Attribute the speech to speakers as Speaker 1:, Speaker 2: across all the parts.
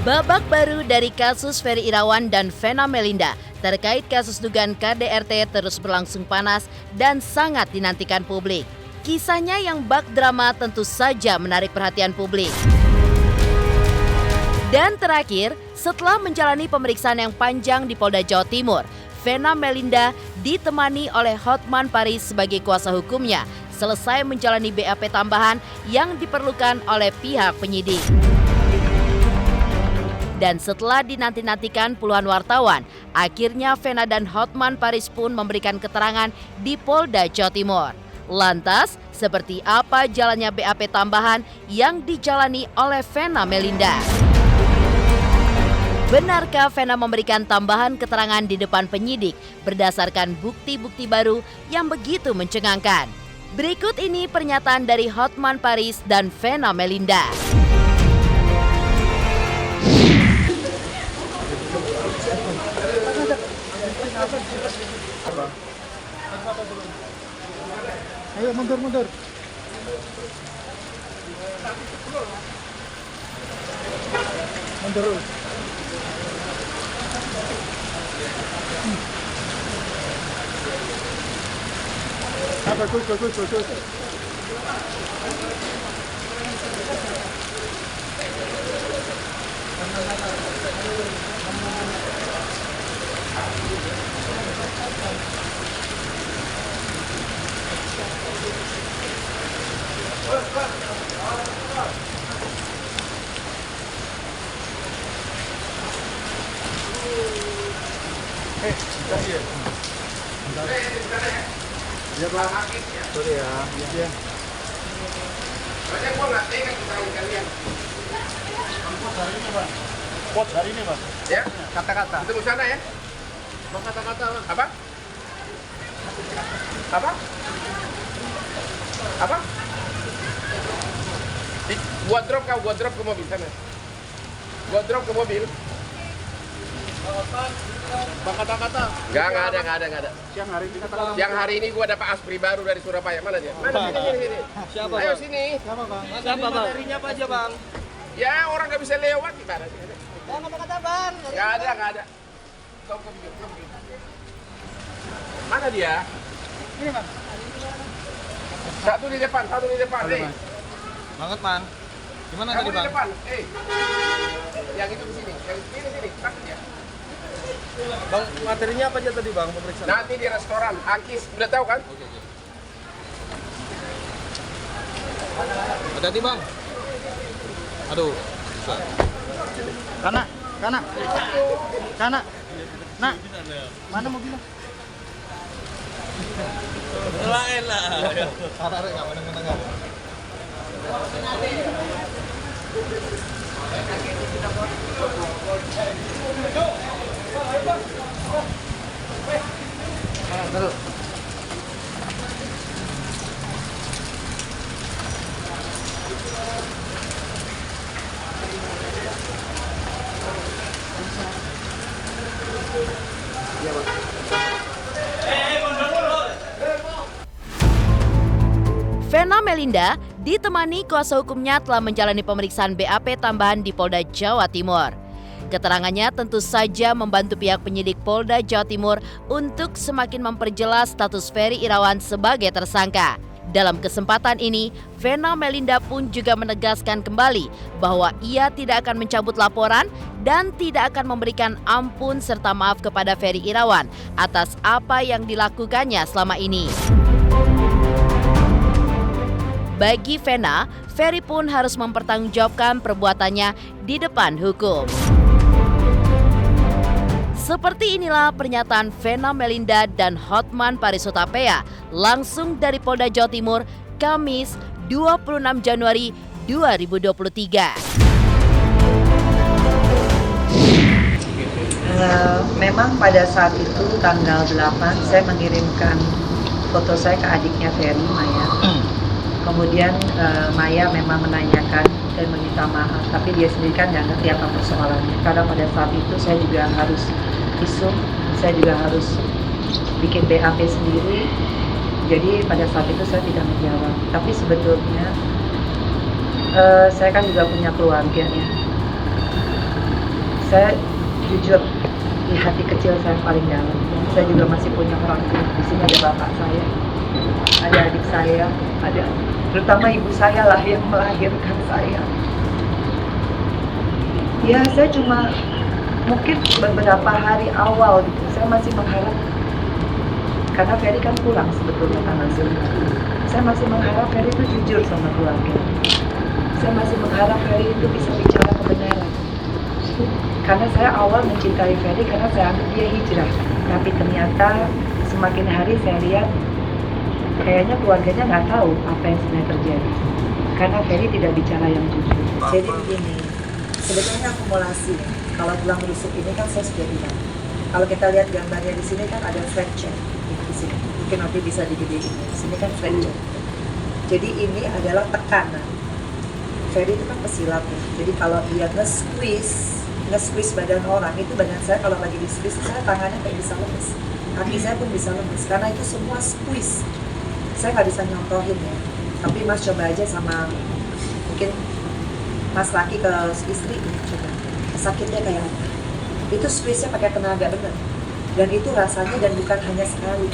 Speaker 1: Babak baru dari kasus Ferry Irawan dan Vena Melinda terkait kasus dugaan KDRT terus berlangsung panas dan sangat dinantikan publik. Kisahnya yang bak drama tentu saja menarik perhatian publik. Dan terakhir, setelah menjalani pemeriksaan yang panjang di Polda Jawa Timur, Vena Melinda ditemani oleh Hotman Paris sebagai kuasa hukumnya selesai menjalani BAP tambahan yang diperlukan oleh pihak penyidik. Dan setelah dinanti-nantikan puluhan wartawan, akhirnya Vena dan Hotman Paris pun memberikan keterangan di Polda Jawa Timur. Lantas, seperti apa jalannya BAP tambahan yang dijalani oleh Vena Melinda? Benarkah Vena memberikan tambahan keterangan di depan penyidik berdasarkan bukti-bukti baru yang begitu mencengangkan? Berikut ini pernyataan dari Hotman Paris dan Vena Melinda.
Speaker 2: Ayo mundur. Mundur. Bagus. Kasih ya. Ya Pak. Sorry ya. Iya.
Speaker 3: Soalnya gua nggak tega kita kalian.
Speaker 2: Pot hari ini Pak.
Speaker 3: Ya,
Speaker 2: Kata-kata.
Speaker 3: ketemu sana ya.
Speaker 2: Bang kata-kata Pak.
Speaker 3: Apa? Apa? Gua drop ke mobil sana. Gua drop ke mobil.
Speaker 2: Bang kata-kata.
Speaker 3: Nggak ada.
Speaker 2: Siang hari ini kata-kata.
Speaker 3: Yang hari ini gua dapat aspri baru dari Surabaya. Mana dia? Mana sini.
Speaker 2: Siapa
Speaker 3: Ayo
Speaker 2: Bang?
Speaker 3: sini.
Speaker 2: Siapa Bang?
Speaker 4: Siapa Bang? Materinya apa aja Bang?
Speaker 3: Ya orang nggak bisa lewat gimana sih?
Speaker 4: Bang kata-kata Bang.
Speaker 3: Nggak ada. Kau pergi. Mana dia?
Speaker 2: Ini Bang.
Speaker 3: Satu di depan. Eh.
Speaker 4: Banget Man. Gimana
Speaker 3: Kamu
Speaker 4: tadi
Speaker 3: di
Speaker 4: Bang?
Speaker 3: depan. Yang itu di sini. Yang sini. Takut ya.
Speaker 4: Bang materinya apa aja tadi Bang pemeriksaan?
Speaker 3: Nanti di restoran, Angkis, udah tahu kan?
Speaker 4: Hati-hati Bang. Aduh. Susah.
Speaker 2: Kana. Nak. Mana mobilnya?
Speaker 4: Lain lah.
Speaker 2: Tarik enggak menengah. Terus.
Speaker 1: Vena Melinda ditemani kuasa hukumnya telah menjalani pemeriksaan BAP tambahan di Polda Jawa Timur. Keterangannya tentu saja membantu pihak penyidik Polda Jawa Timur untuk semakin memperjelas status Ferry Irawan sebagai tersangka. Dalam kesempatan ini, Vena Melinda pun juga menegaskan kembali bahwa ia tidak akan mencabut laporan dan tidak akan memberikan ampun serta maaf kepada Ferry Irawan atas apa yang dilakukannya selama ini. Bagi Vena, Ferry pun harus mempertanggungjawabkan perbuatannya di depan hukum. Seperti inilah pernyataan Vena Melinda dan Hotman Paris Hutapea langsung dari Polda Jawa Timur, Kamis 26 Januari 2023.
Speaker 5: Memang pada saat itu tanggal 8 saya mengirimkan foto saya ke adiknya Ferry, Maya. Kemudian Maya memang menanyakan dan meminta maaf, tapi dia sendiri kan nggak ngerti apa persoalannya. Karena pada saat itu saya juga harus visum, saya juga harus bikin BAP sendiri. Jadi pada saat itu saya tidak menjawab. Tapi sebetulnya saya kan juga punya keluarga ya. Saya jujur di hati kecil saya paling dalam. Saya juga masih punya orang tua. Di sini ada bapak saya, ada adik saya, ada terutama ibu saya lah yang melahirkan saya. Ya saya cuma mungkin beberapa hari awal gitu, saya masih mengharap karena Ferry kan pulang sebetulnya tanggal 9. Saya masih mengharap Ferry itu jujur sama keluarga. Saya masih mengharap Ferry itu bisa bicara kebenaran. Karena saya awal mencintai Ferry karena saya anggap dia hijrah. Tapi ternyata semakin hari saya lihat kayaknya keluarganya nggak tahu apa yang sebenarnya terjadi. Karena Ferry tidak bicara yang jujur. Jadi begini, sebetulnya akumulasi. Kalau tulang rusuk ini kan saya sudah bilang. Kalau kita lihat gambarnya di sini kan ada fracture di sini. Mungkin nanti bisa digedein. Di sini kan fracture. Jadi ini adalah tekanan. Ferry itu kan pesilat ya. Jadi kalau dia nge-squeeze badan orang, itu badan saya kalau lagi di-squeeze, saya tangannya kayak bisa lemes. Kaki saya pun bisa lemes, karena itu semua squeeze. Saya nggak bisa nyontohin ya. Tapi Mas coba aja sama, mungkin Mas laki ke istri, coba. Sakitnya kayak apa? Itu squeeze-nya pakai tenaga bener. Dan itu rasanya dan bukan hanya sekali.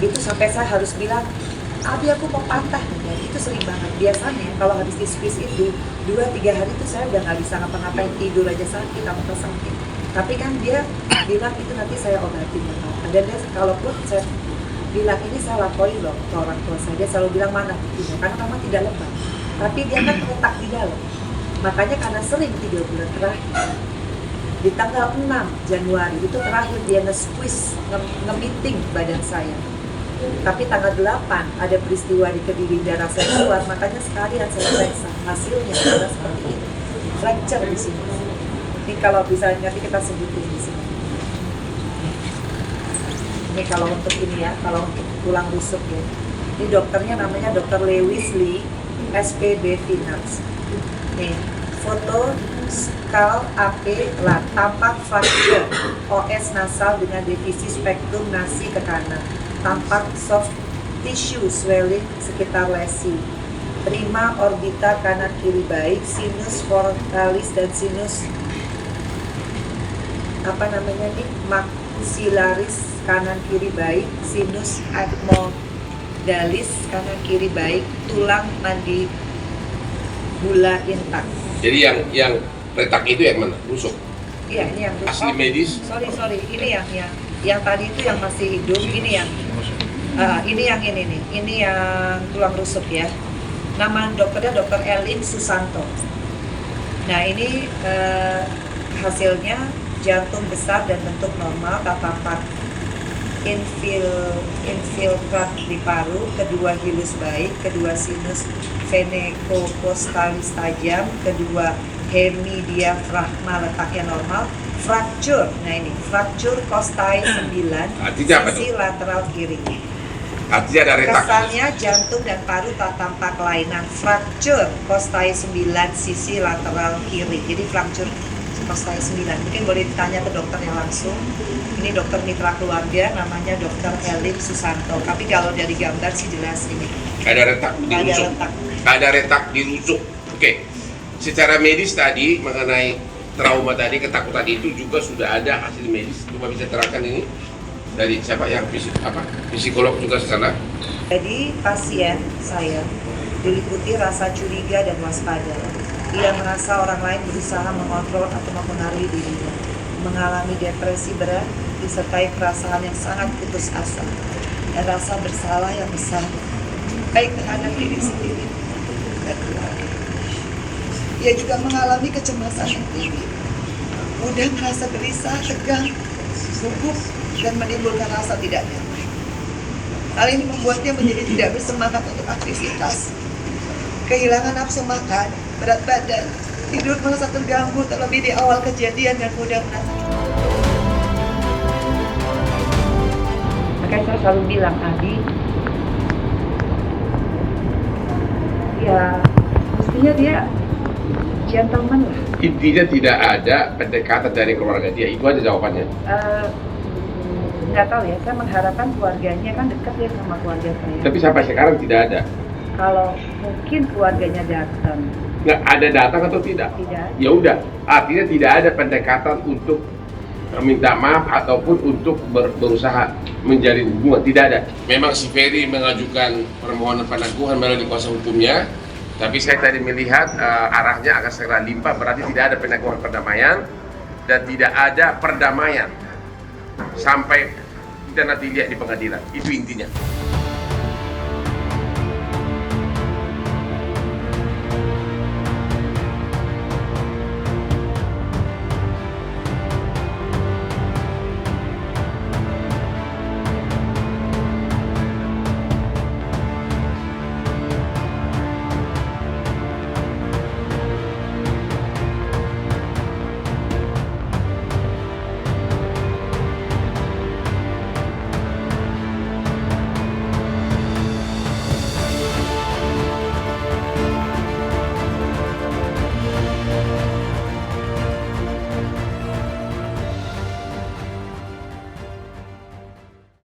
Speaker 5: Itu sampai saya harus bilang, Abi aku mau patah ya, itu sering banget. Biasanya kalau habis di squeeze itu 2-3 hari itu saya udah nggak bisa ngapa-ngapain, tidur aja sakit, apa sakit. Tapi kan dia bilang itu nanti saya obatin ya Pak. Dan dia kalaupun saya bilang ini saya laporin loh ke orang tua saya, dia selalu bilang mana buktinya, karena memang tidak lebat. Tapi dia kan terletak di dalam. Makanya karena sering 3 bulan terakhir, di tanggal 6 Januari itu terakhir dia nge-squeeze, nge-meeting badan saya. Tapi tanggal 8 ada peristiwa di Kediri, darah saya keluar, makanya sekalian saya periksa. Hasilnya adalah seperti ini, fracture di sini. Ini kalau bisa nanti kita sebutin di sini. Ini kalau untuk ini ya, kalau untuk tulang rusuk ya. Ini dokternya namanya Dr. Lewis Lee, SPB Finance. Nih, foto skull AP lat, tampak fracture OS nasal dengan divisi spektrum nasi ke kanan. Tampak soft tissue swelling sekitar lesi. Prima orbita kanan kiri baik, sinus frontalis dan sinus maxillaris kanan kiri baik, sinus admodalis kanan kiri baik, tulang mandibula intak.
Speaker 3: Jadi yang retak itu yang mana? Rusuk?
Speaker 5: Iya, ini yang
Speaker 3: Asli medis?
Speaker 5: Sorry, ini yang tadi itu yang masih hidup, ini yang ini nih, ini yang tulang rusuk ya. Nama dokternya Dr. Elin Susanto. Nah ini hasilnya jantung besar dan bentuk normal, tampak infiltrat di paru, kedua hilus baik, kedua sinus venecopostalis tajam, kedua hemidiafragma letaknya normal, fracture. Nah ini fracture costai 9, sisi lateral kiri.
Speaker 3: Artinya ada retak.
Speaker 5: Kesannya jantung dan paru tak tampak kelainan. Fracture costai 9, sisi lateral kiri. Jadi fracture costai 9. Mungkin boleh ditanya ke dokternya langsung. Ini dokter mitra keluarga, namanya Dr. Elin Susanto. Tapi kalau dari gambar sih jelas ini.
Speaker 3: Ada retak di rusuk. Ada retak di rusuk. Oke. Secara medis tadi mengenai trauma tadi, ketakutan itu juga sudah ada hasil medis. Coba bisa terangkan ini dari siapa yang psikolog juga sana.
Speaker 5: Jadi pasien saya diliputi rasa curiga dan waspada. Ia merasa orang lain berusaha mengontrol atau mempengaruhi dirinya, mengalami depresi berat disertai perasaan yang sangat putus asa dan rasa bersalah yang besar, baik terhadap diri sendiri dan keluarga. Ia juga mengalami kecemasan yang tinggi, mudah merasa gelisah, tegang, gugup, dan menimbulkan rasa tidak nyaman. Hal ini membuatnya menjadi tidak bersemangat untuk aktivitas, kehilangan nafsu makan, berat badan, tidur merasa terganggu terlebih di awal kejadian dan mudah merasa. Makanya saya selalu bilang, Adi, ya mestinya dia gentleman lah.
Speaker 3: Intinya tidak ada pendekatan dari keluarga dia, itu aja jawabannya.
Speaker 5: Nggak tahu ya, saya mengharapkan keluarganya kan dekat ya sama keluarga saya.
Speaker 3: Tapi sampai sekarang tidak ada.
Speaker 5: Kalau mungkin keluarganya datang,
Speaker 3: Nggak ada datang atau tidak?
Speaker 5: tidak.
Speaker 3: Ya udah, artinya tidak ada pendekatan untuk minta maaf ataupun untuk berusaha menjalin hubungan, tidak ada. Memang si Ferry mengajukan permohonan penangguhan melalui kuasa hukumnya, tapi saya tadi melihat arahnya akan segera limpah, berarti tidak ada penangguhan perdamaian dan tidak ada perdamaian sampai kita nanti lihat di pengadilan. Itu intinya.